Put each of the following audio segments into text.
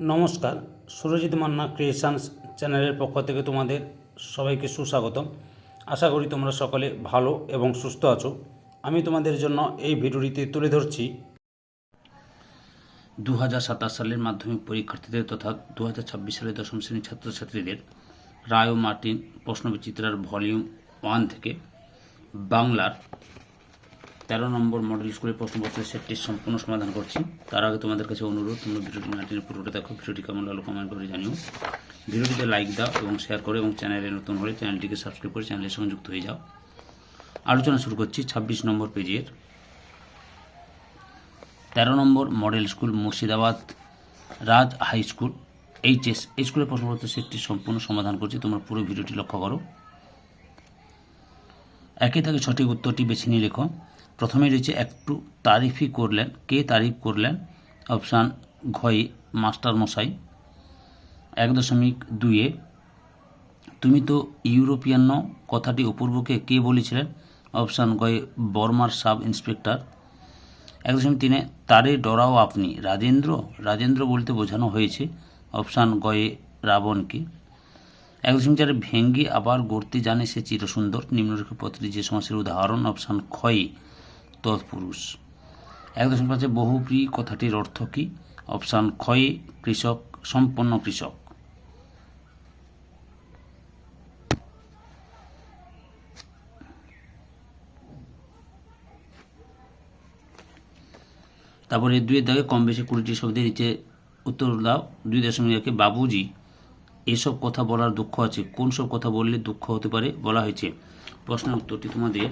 নমস্কার, সুরজিৎ মান্না ক্রিয়েশনস চ্যানেলের পক্ষ থেকে তোমাদের সবাইকে সুস্বাগতম। আশা করি তোমরা সকলে ভালো এবং সুস্থ আছো। আমি তোমাদের জন্য এই ভিডিওটিতে তুলে ধরছি 2027 সালের মাধ্যমিক পরীক্ষার্থীদের তথা 2026 সালের দশম শ্রেণীর ছাত্রছাত্রীদের রায় ও মার্টিন প্রশ্নবিচিত্রার ভলিউম 1 থেকে বাংলার 13 নম্বর মডেল স্কুলের প্রশ্নপত্রের সেটটির সম্পূর্ণ সমাধান করছি। তার আগে তোমাদের কাছে অনুরোধ, তোমরা ভিডিওটি নাটিনের পুরোটা দেখো। ভিডিওটি কেমন লাগলো কমেন্ট করে জানিও। ভিডিওটিতে লাইক দাও এবং শেয়ার করো এবং চ্যানেলে নতুন হলে চ্যানেলটিকে সাবস্ক্রাইব করে চ্যানেলের সঙ্গে যুক্ত হয়ে যাও। আলোচনা শুরু করছি 26 নম্বর পেজের 13 নম্বর মডেল স্কুল মুর্শিদাবাদ রাজ হাই স্কুল এইচএস এই স্কুলের প্রশ্নপত্রের সেটটির সম্পূর্ণ সমাধান করছি। তোমরা পুরো ভিডিওটি লক্ষ্য করো। একে থেকে সঠিক উত্তরটি বেছে নিয়ে লেখো। প্রথমে রয়েছে একটু তারিফই করলেন, কে তারিফ করলেন? অপশান ঘয়ে মাস্টার মশাই। 1.2 তুমি তো ইউরোপিয়ান নও কথাটি অপূর্বকে কে বলেছিলেন? অপশান গয়ে বর্মার সাব ইন্সপেক্টর। 1.3 তারে ডরাও আপনি রাজেন্দ্র? রাজেন্দ্র বলতে বোঝানো হয়েছে অপশান গয়ে রাবণকে। 1.4 ভেঙ্গে আবার গড়তে জানে সে চিরসুন্দর নিম্নরেখা পথটি যে সমাসের উদাহরণ? অপশান ক্ষয়ে তৎপুরুষ। 1.5 বহুব্রী কথাটির অর্থ কী? অপশান ক্ষয়ে কৃষক সম্পন্ন কৃষক। তারপরে 2 দাগে কম বেশি 20টি শব্দের নিচে উত্তর দাও। 2.1 বাবুজি এসব কথা বলার দুঃখ আছে, কোন সব কথা বললে দুঃখ হতে পারে বলা হয়েছে? প্রশ্নের উত্তরটি তোমাদের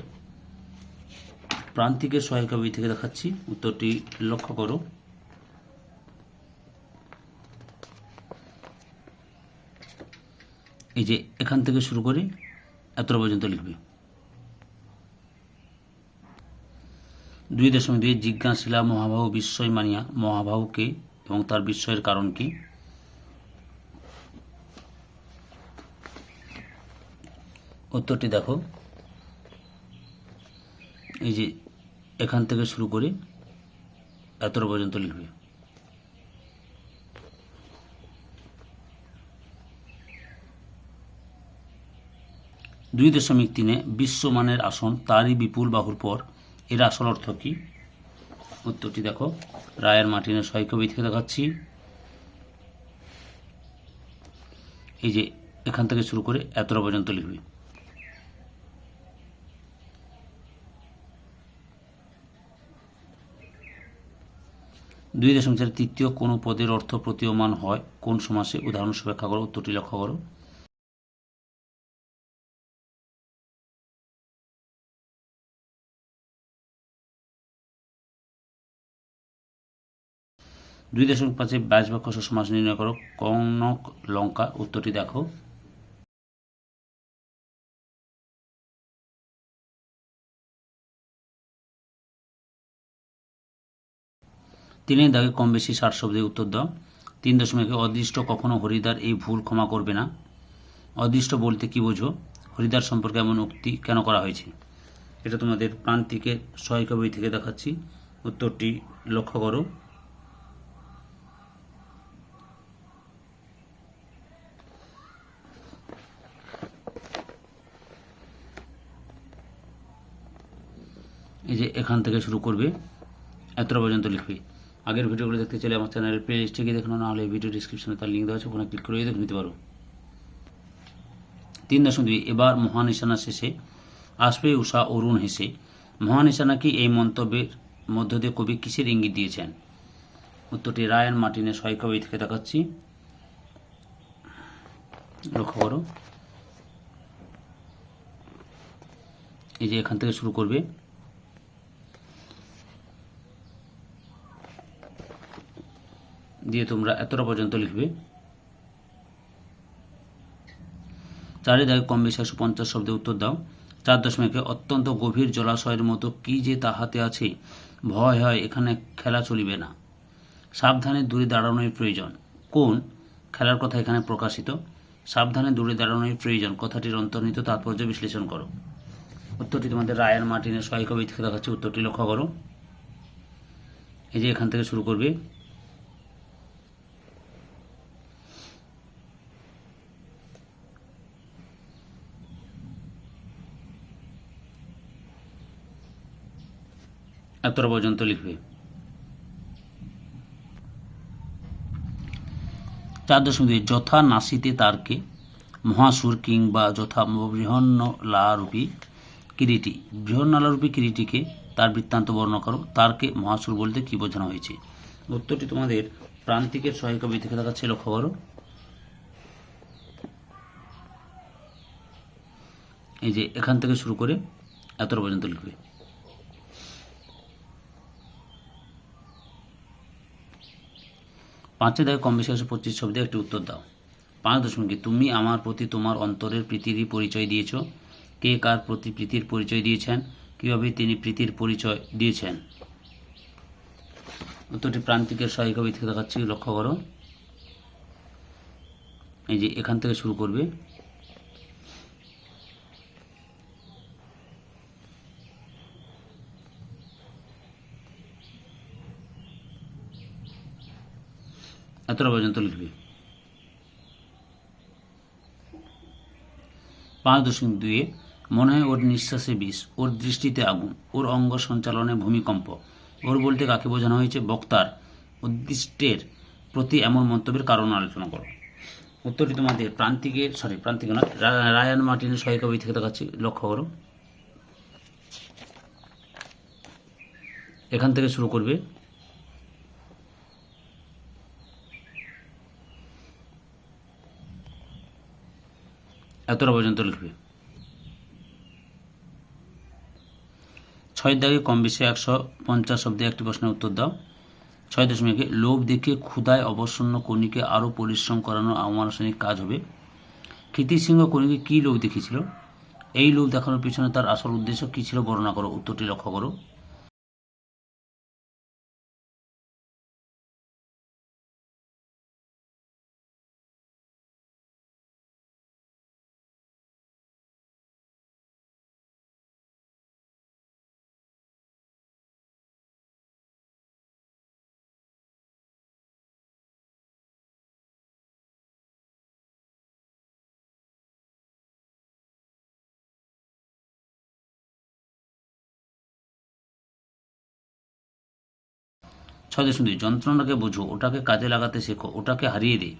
প্রান্তিকের সহায়িকা বই থেকে দেখাচ্ছি, উত্তরটি লক্ষ্য করো। এই যে এখান থেকে শুরু করে এতটা পর্যন্ত লিখবে। 2.2 জিজ্ঞাসিলা মহাবাহু বিস্ময় মানিয়া মহাবাহুকে এবং তার বিস্ময়ের কারণ কি? উত্তরটি দেখো, এই যে এখান থেকে শুরু করে এতটা পর্যন্ত লিখবে। 2.3 বিশ্বমানের আসন তারই বিপুল বাহুর পর এর আসল অর্থ কী? উত্তরটি দেখো, রায়ের মার্টিনের সহায়িকা বই থেকে দেখাচ্ছি। এই যে এখান থেকে শুরু করে এতটা পর্যন্ত লিখবে। 2.4 তৃতীয় কোনো পদের অর্থ প্রতীয়মান হয় কোন সমাসে? উদাহরণ ব্যাখ্যা করো। উত্তরটি লক্ষ্য করো। 2.5 ব্যাস বাক্য সমাস নির্ণয় করো। কনক লঙ্কা। উত্তরটি দেখো। তিনের দাগে কম বেশি 60 শব্দে উত্তর দাও। 3.1 অদৃষ্ট কখনো হরিদ্বার এই ভুল ক্ষমা করবে না। অদৃষ্ট বলতে কি বোঝো? হরিদ্বার সম্পর্কে এমন উক্তি কেন করা হয়েছে? এটা তোমাদের প্রান্তিকের সহায়িকা বই থেকে দেখাচ্ছি, উত্তরটি লক্ষ্য করো। এই যে এখান থেকে শুরু করবে এতটা পর্যন্ত লিখবে। আগের ভিডিওগুলো দেখতে চাইলে আমার চ্যানেলের প্লে লিস্টে গিয়ে দেখো, না হলে ভিডিও ডিসক্রিপশনে তার লিঙ্ক দেওয়া আছে, ওখানে ক্লিক করে দেখে নিতে পারো। 3.2 এবার মহান নিশানা শেষে আসবে উষা অরুণ হেসে। মহান নিশানা কি এই মন্তব্যের মধ্য দিয়ে কবি কিসের ইঙ্গিত দিয়েছেন? উত্তরটি রায়ান মার্টিনের সহায়িকা বই থেকে দেখাচ্ছি, লক্ষ্য করো। এই যে এখান থেকে শুরু করবে দিয়ে তোমরা এতটা পর্যন্ত লিখবে। 4 দাগে কম বেশি 150 শব্দে উত্তর দাও। 4.1 অত্যন্ত গভীর জলাশয়ের মতো কি যে তাহাতে আছে, ভয় হয় এখানে খেলা চলিবে না। সাবধানে দূরে দাঁড়ানোর প্রয়োজন, কোন খেলার কথা এখানে প্রকাশিত? সাবধানে দূরে দাঁড়ানোর প্রয়োজন কথাটির অন্তর্নিহিত তাৎপর্য বিশ্লেষণ করো। উত্তরটি তোমাদের রায়ান মার্টিনের সহায়িকা বই থেকে দেখাচ্ছে, উত্তরটি লক্ষ্য করো। এই যে এখান থেকে শুরু করবে এতটা পর্যন্ত লিখবে। 4.2 যথা নাসিতে তারকে মহাসুর কিংবা যথা বৃহন্নলারূপী কিরীটি। বৃহন্নলারূপী কিরীটিকে তার বৃত্তান্ত বর্ণনা করো। তারকে মহাসুর বলতে কি বোঝানো হয়েছে? উত্তরটি তোমাদের প্রান্তিকের সহায়িকা বই থেকে দেখাচ্ছে, লক্ষ্য করো। এই যে এখান থেকে শুরু করে এতটা পর্যন্ত লিখবে। 5 দাগে কম বেশি 25 শব্দে একটি উত্তর দাও। 5.2 তুমি আমার প্রতি তোমার অন্তরের প্রীতিরই পরিচয় দিয়েছ। কে কার প্রতি প্রীতির পরিচয় দিয়েছেন? কিভাবে তিনি প্রীতির পরিচয় দিয়েছেন? উত্তরটি প্রান্তিকের সহায়িকা বই থেকে দেখাচ্ছি, লক্ষ্য করো। এই যে এখান থেকে শুরু করবে। এতটা পর্যন্ত লিখবে। 5.2 মনে হয় ওর নিঃশ্বাসে বিষ, ওর দৃষ্টিতে আগুন, ওর অঙ্গ সঞ্চালনে ভূমিকম্প। ওর বলতে কাকে বোঝানো হয়েছে? বক্তার উদ্দিষ্টের প্রতি এমন মন্তব্যের কারণ আলোচনা করো। উত্তরটি তোমাদের প্রান্তিকে নয়, রায়ান মার্টিনের সহায়িকা বই থেকে দেখাচ্ছি, লক্ষ্য করো। এখান থেকে শুরু করবে। এতটা পর্যন্ত লিখবে। 6 দাগে কম বেশি 150 শব্দে একটি প্রশ্নের উত্তর দাও। 6.1 লোভ দেখে ক্ষুধায় অবসন্ন কনিকে আরও পরিশ্রম করানো অমানুষিক কাজ হবে। ক্ষিতিসিংহ কনিকে কী লোভ দেখিয়েছিল? এই লোভ দেখানোর পিছনে তার আসল উদ্দেশ্য কী ছিল বর্ণনা করো। উত্তরটি লক্ষ্য করো। ছয় শুধু যন্ত্রণাকে বোঝো, ওটাকে কাজে লাগাতে শেখো, ওটাকে হারিয়ে দে।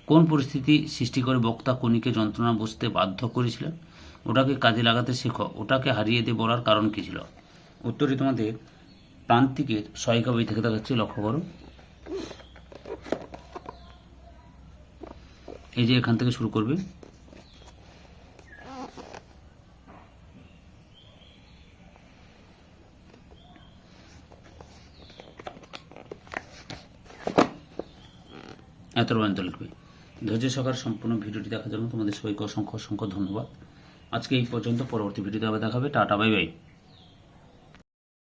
কোন পরিস্থিতি সৃষ্টি করে বক্তা কনিকে যন্ত্রণা বুঝতে বাধ্য করেছিলেন? ওটাকে কাজে লাগাতে শেখো, ওটাকে হারিয়ে দে বলার কারণ কী ছিল? উত্তরটি তোমাদের প্রান্তিকের সহায়িকা বই থেকে দেখাচ্ছি, লক্ষ্য করো। এই যে এখান থেকে শুরু করবে। এত পর্যন্ত লিখবে। ধৈর্য সহকারে সম্পূর্ণ ভিডিওটি দেখার জন্য তোমাদের সবাইকে অসংখ্য অসংখ্য ধন্যবাদ। আজকে এই পর্যন্ত, পরবর্তী ভিডিওতে আবার দেখাবে। Tata, bye bye.